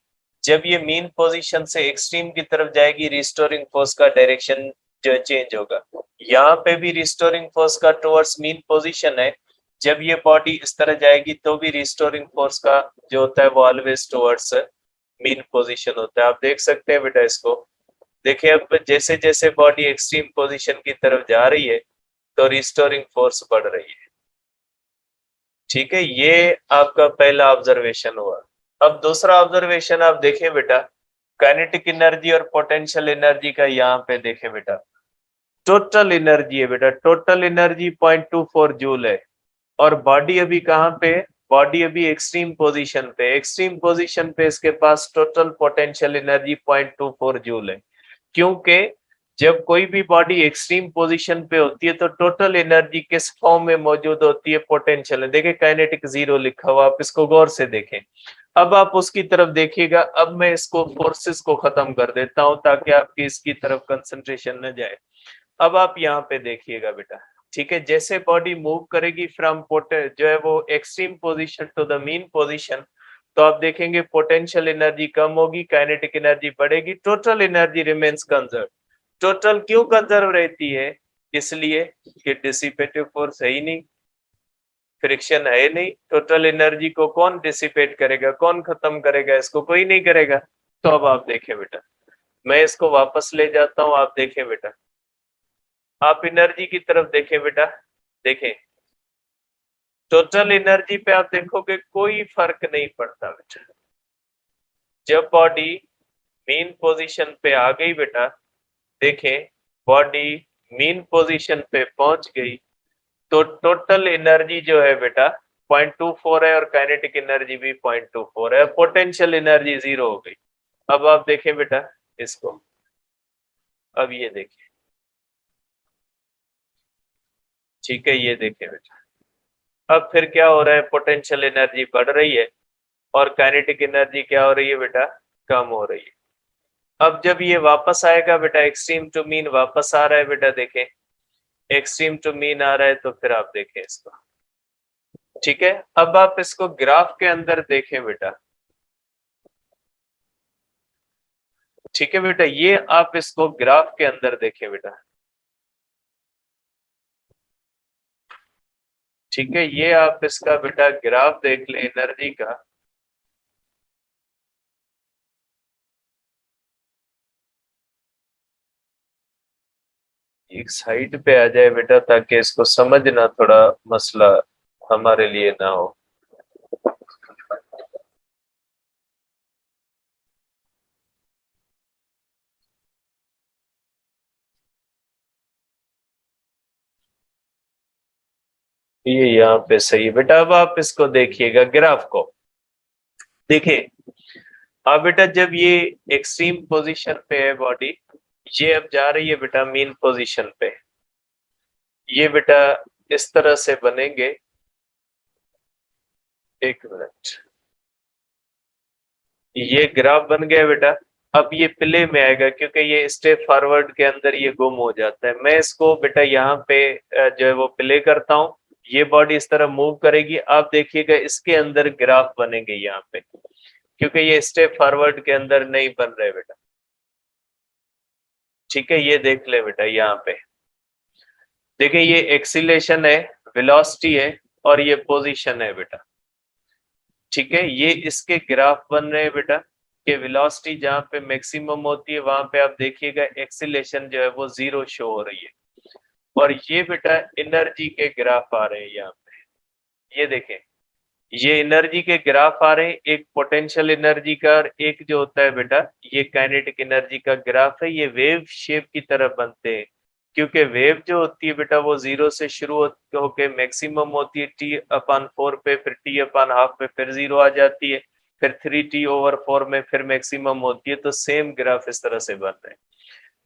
जब ये मीन पोजीशन से एक्सट्रीम की तरफ जाएगी, रिस्टोरिंग फोर्स का डायरेक्शन जो चेंज होगा। यहाँ पे भी रिस्टोरिंग फोर्स का टुवर्ड्स मीन पोजीशन है, जब ये बॉडी इस तरह जाएगी तो भी रिस्टोरिंग फोर्स का जो होता है वो ऑलवेज टुवर्ड्स मीन पोजीशन होता है। आप देख सकते हैं बेटा इसको, देखिए अब जैसे जैसे बॉडी एक्सट्रीम पोजीशन की तरफ जा रही है तो रिस्टोरिंग फोर्स बढ़ रही है। ठीक है, ये आपका पहला ऑब्जर्वेशन हुआ। अब दूसरा ऑब्जर्वेशन आप देखें बेटा, काइनेटिक एनर्जी और पोटेंशियल एनर्जी का यहाँ पे देखें बेटा। टोटल एनर्जी है बेटा, टोटल एनर्जी 0.24 जूल है। और बॉडी अभी कहाँ पे है? बॉडी अभी एक्सट्रीम पोजीशन पे, एक्सट्रीम पोजीशन पे इसके पास टोटल पोटेंशियल एनर्जी 0.24 जूल है। क्योंकि जब कोई भी बॉडी एक्सट्रीम पोजीशन पे होती है तो टोटल एनर्जी किस फॉर्म में मौजूद होती है? पोटेंशियल। देखिए काइनेटिक 0 लिखा हुआ, आप इसको गौर से देखें। अब आप उसकी तरफ देखिएगा। अब मैं इसको फोर्सेस को खत्म कर देता हूं ताकि आपकी इसकी तरफ कंसंट्रेशन न जाए। अब आप यहाँ पे देखिएगा बेटा, ठीक है, जैसे बॉडी मूव करेगी फ्रॉम जो है वो extreme position to the mean position, तो आप देखेंगे पोटेंशियल एनर्जी कम होगी, काइनेटिक एनर्जी बढ़ेगी, total energy remains conserve. Total क्यों कंजर्व रहती है? इसलिए कि डिसिपेटिव फोर्स है ही नहीं, फ्रिक्शन है नहीं। टोटल एनर्जी को कौन डिसिपेट करेगा, कौन खत्म करेगा? इसको कोई नहीं करेगा। तो अब आप देखें बेटा, मैं इसको वापस ले जाता हूं। आप देखें बेटा, आप एनर्जी की तरफ देखें बेटा, देखें टोटल एनर्जी पे आप देखोगे कोई फर्क नहीं पड़ता बेटा। जब बॉडी मीन पोजीशन पे आ गई बेटा, देखें बॉडी मीन पोजीशन पे पहुंच गई तो टोटल एनर्जी जो है बेटा 0.24 है और काइनेटिक एनर्जी भी 0.24 है, पोटेंशियल एनर्जी 0 हो गई। अब आप देखें बेटा इसको, अब ये देखें, ठीक है, ये देखें बेटा, अब फिर क्या हो रहा है? पोटेंशियल एनर्जी बढ़ रही है और काइनेटिक एनर्जी क्या हो रही है बेटा? कम हो रही है। अब जब ये वापस आएगा बेटा, एक्सट्रीम टू मीन वापस आ रहा है बेटा, देखें एक्सट्रीम टू मीन आ रहा है, तो फिर आप देखें इसको, ठीक है। अब आप इसको ग्राफ के अंदर देखें बेटा, ठीक है बेटा, ये आप इसको ग्राफ के अंदर देखें बेटा, ठीक है, ये आप इसका बेटा ग्राफ देख ले एनर्जी का। एक साइड पे आ जाए बेटा ताकि इसको समझना थोड़ा मसला हमारे लिए ना हो। ये यहाँ पे सही बेटा। अब आप इसको देखिएगा ग्राफ को, देखिए अब बेटा जब ये एक्सट्रीम पोजीशन पे है बॉडी, ये अब जा रही है बेटा मीन पोजीशन पे, ये बेटा इस तरह से बनेंगे, एक मिनट, ये ग्राफ बन गया बेटा। अब ये प्ले में आएगा क्योंकि ये स्टेप फॉरवर्ड के अंदर ये गुम हो जाता है। मैं इसको बेटा यहाँ पे जो है वो प्ले करता हूँ, ये बॉडी इस तरह मूव करेगी, आप देखिएगा इसके अंदर ग्राफ बनेंगे यहाँ पे, क्योंकि ये स्टेप फॉरवर्ड के अंदर नहीं बन रहे बेटा, ठीक है। ये देख ले बेटा यहाँ पे, देखिए ये एक्सीलेशन है, वेलोसिटी है और ये पोजीशन है बेटा, ठीक है। ये इसके ग्राफ बन रहे हैं बेटा कि वेलोसिटी जहां पे मैक्सिमम होती है वहां पे आप देखिएगा एक्सीलेशन जो है वो 0 शो हो रही है। और ये बेटा एनर्जी के ग्राफ आ रहे हैं यहाँ पे, ये देखें ये एनर्जी के ग्राफ आ रहे हैं, एक पोटेंशियल एनर्जी का और एक जो होता है बेटा ये काइनेटिक एनर्जी का ग्राफ है। ये वेव शेप की तरह बनते हैं क्योंकि वेव जो होती है बेटा वो 0 से शुरू होकर मैक्सिमम होती है T/4 पे, फिर T/½ पे, फिर 0 आ जाती है, फिर 3T/4 में फिर मैक्सिमम होती है। तो सेम ग्राफ इस तरह से बन रहे हैं,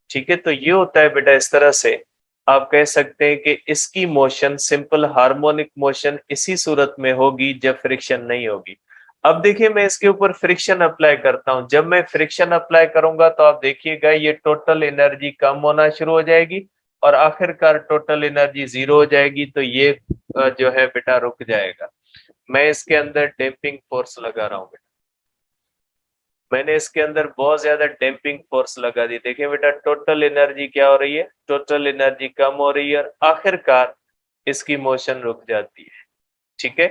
ठीक है। तो ये होता है बेटा इस तरह से आप कह सकते हैं कि इसकी मोशन सिंपल हार्मोनिक मोशन इसी सूरत में होगी जब फ्रिक्शन नहीं होगी। अब देखिए मैं इसके ऊपर फ्रिक्शन अप्लाई करता हूं, जब मैं फ्रिक्शन अप्लाई करूंगा तो आप देखिएगा ये टोटल एनर्जी कम होना शुरू हो जाएगी और आखिरकार टोटल एनर्जी 0 हो जाएगी। तो ये जो है बेटा रुक जाएगा। मैं इसके अंदर डैम्पिंग फोर्स लगा रहा हूँ बेटा, मैंने इसके अंदर बहुत ज्यादा डैम्पिंग फोर्स लगा दी। देखिए बेटा टोटल एनर्जी क्या हो रही है? टोटल एनर्जी कम हो रही है और आखिरकार इसकी मोशन रुक जाती है, ठीक है।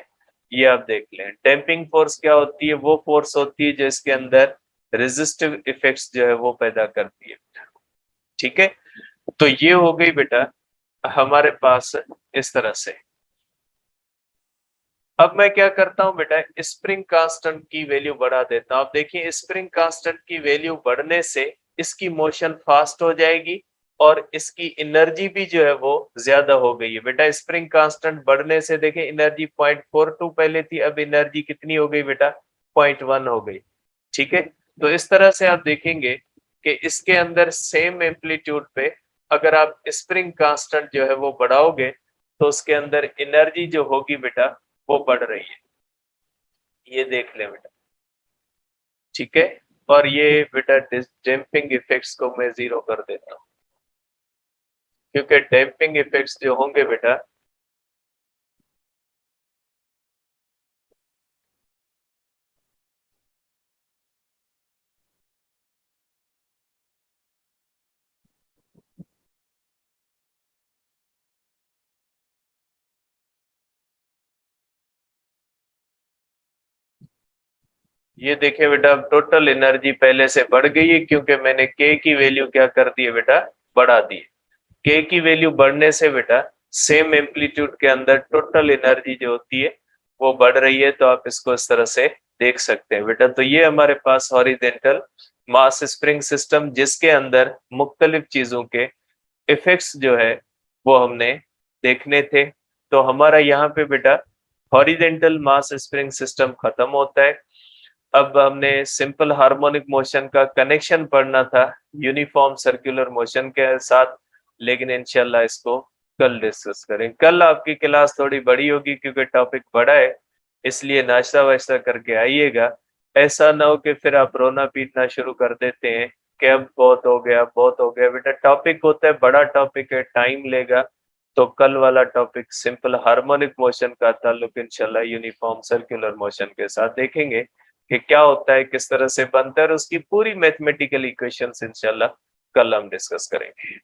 ये आप देख लें डैम्पिंग फोर्स क्या होती है? वो फोर्स होती है जो इसके अंदर रेजिस्टिव इफेक्ट्स जो है वो पैदा करती है, ठीक है। तो ये हो गई बेटा हमारे पास इस तरह से। अब मैं क्या करता हूं बेटा, स्प्रिंग कांस्टेंट की वैल्यू बढ़ा देता हूं। आप देखिए स्प्रिंग कांस्टेंट की वैल्यू बढ़ने से इसकी मोशन फास्ट हो जाएगी और इसकी एनर्जी भी जो है वो ज्यादा हो गई है बेटा। स्प्रिंग कांस्टेंट बढ़ने से देखें एनर्जी 0.42 पहले थी, अब एनर्जी कितनी हो गई बेटा, 0.1 हो गई। ठीक है, तो इस तरह से आप देखेंगे कि इसके अंदर सेम एम्पलीट्यूड पे अगर आप स्प्रिंग कांस्टेंट जो है वो बढ़ाओगे तो उसके अंदर एनर्जी जो होगी बेटा वो बढ़ रही है, ये देख ले बेटा। ठीक है, और ये बेटा डैम्पिंग इफेक्ट्स को मैं 0 कर देता हूँ, क्योंकि डैम्पिंग इफेक्ट्स जो होंगे बेटा ये देखिए बेटा, अब टोटल एनर्जी पहले से बढ़ गई है क्योंकि मैंने के की वैल्यू क्या कर दी है बेटा, बढ़ा दी। के की वैल्यू बढ़ने से बेटा सेम एम्पलीट्यूड के अंदर टोटल एनर्जी जो होती है वो बढ़ रही है, तो आप इसको इस तरह से देख सकते हैं बेटा। तो ये हमारे पास हॉरिजेंटल मास स्प्रिंग सिस्टम, जिसके अंदर मुख्तलिफ चीजों के इफेक्ट्स जो है वो हमने देखने थे। तो हमारा यहाँ पे बेटा हॉरिजेंटल मास स्प्रिंग सिस्टम खत्म होता है। अब हमने सिंपल हार्मोनिक मोशन का कनेक्शन पढ़ना था यूनिफॉर्म सर्कुलर मोशन के साथ, लेकिन इंशाल्लाह इसको कल डिस्कस करें। कल आपकी क्लास थोड़ी बड़ी होगी क्योंकि टॉपिक बड़ा है, इसलिए नाश्ता वाश्ता करके आइएगा। ऐसा ना हो कि फिर आप रोना पीटना शुरू कर देते हैं कि अब बहुत हो गया, बहुत हो गया। बेटा टॉपिक होता है, बड़ा टॉपिक है, टाइम लेगा। तो कल वाला टॉपिक सिंपल हार्मोनिक मोशन का ताल्लुक इंशाल्लाह यूनिफॉर्म सर्कुलर मोशन के साथ देखेंगे कि क्या होता है, किस तरह से बनता है, और उसकी पूरी मैथमेटिकल इक्वेशंस इंशाल्लाह कल हम डिस्कस करेंगे।